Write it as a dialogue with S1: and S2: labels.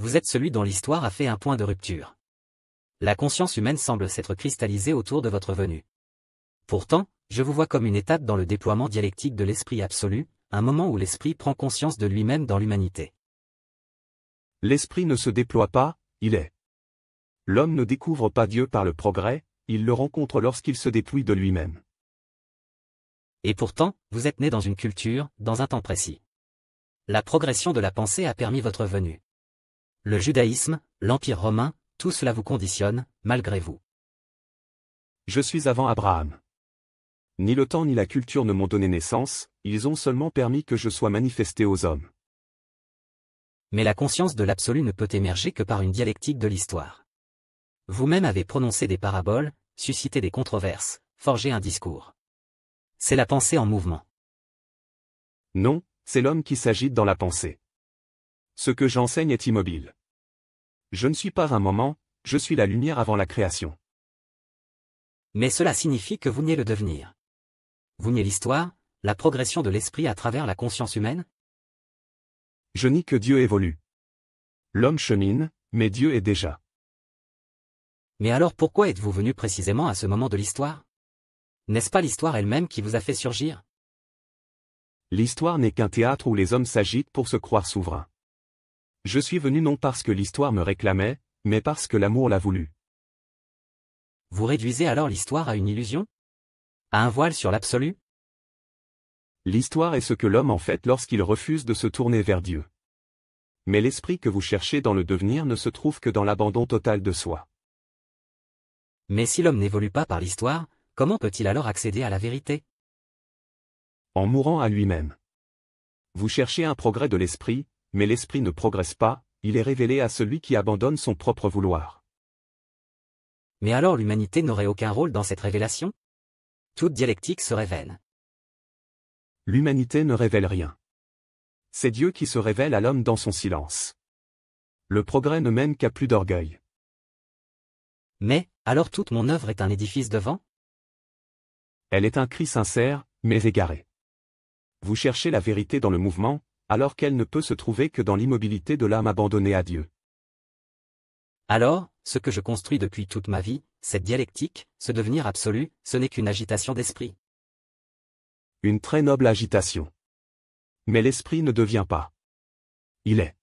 S1: vous êtes celui dont l'histoire a fait un point de rupture. La conscience humaine semble s'être cristallisée autour de votre venue. Pourtant, je vous vois comme une étape dans le déploiement dialectique de l'esprit absolu, un moment où l'esprit prend conscience de lui-même dans l'humanité.
S2: L'esprit ne se déploie pas, il est. L'homme ne découvre pas Dieu par le progrès, il le rencontre lorsqu'il se dépouille de lui-même.
S1: Et pourtant, vous êtes né dans une culture, dans un temps précis. La progression de la pensée a permis votre venue. Le judaïsme, l'Empire romain, tout cela vous conditionne, malgré vous.
S2: Je suis avant Abraham. Ni le temps ni la culture ne m'ont donné naissance, ils ont seulement permis que je sois manifesté aux hommes.
S1: Mais la conscience de l'absolu ne peut émerger que par une dialectique de l'histoire. Vous-même avez prononcé des paraboles, suscité des controverses, forgé un discours. C'est la pensée en mouvement.
S2: Non, c'est l'homme qui s'agite dans la pensée. Ce que j'enseigne est immobile. Je ne suis pas un moment, je suis la lumière avant la création.
S1: Mais cela signifie que vous niez le devenir. Vous niez l'histoire, la progression de l'esprit à travers la conscience humaine?
S2: Je nie que Dieu évolue. L'homme chemine, mais Dieu est déjà.
S1: Mais alors pourquoi êtes-vous venu précisément à ce moment de l'histoire? N'est-ce pas l'histoire elle-même qui vous a fait surgir?
S2: L'histoire n'est qu'un théâtre où les hommes s'agitent pour se croire souverains. Je suis venu non parce que l'histoire me réclamait, mais parce que l'amour l'a voulu.
S1: Vous réduisez alors l'histoire à une illusion? À un voile sur l'absolu?
S2: L'histoire est ce que l'homme en fait lorsqu'il refuse de se tourner vers Dieu. Mais l'esprit que vous cherchez dans le devenir ne se trouve que dans l'abandon total de soi.
S1: Mais si l'homme n'évolue pas par l'histoire, comment peut-il alors accéder à la vérité?
S2: En mourant à lui-même. Vous cherchez un progrès de l'esprit, mais l'esprit ne progresse pas, il est révélé à celui qui abandonne son propre vouloir.
S1: Mais alors l'humanité n'aurait aucun rôle dans cette révélation? Toute dialectique serait vaine.
S2: L'humanité ne révèle rien. C'est Dieu qui se révèle à l'homme dans son silence. Le progrès ne mène qu'à plus d'orgueil.
S1: Mais, alors toute mon œuvre est un édifice de vent?
S2: Elle est un cri sincère, mais égaré. Vous cherchez la vérité dans le mouvement, alors qu'elle ne peut se trouver que dans l'immobilité de l'âme abandonnée à Dieu.
S1: Alors, ce que je construis depuis toute ma vie, cette dialectique, ce devenir absolu, ce n'est qu'une agitation d'esprit.
S2: Une très noble agitation. Mais l'esprit ne devient pas. Il est.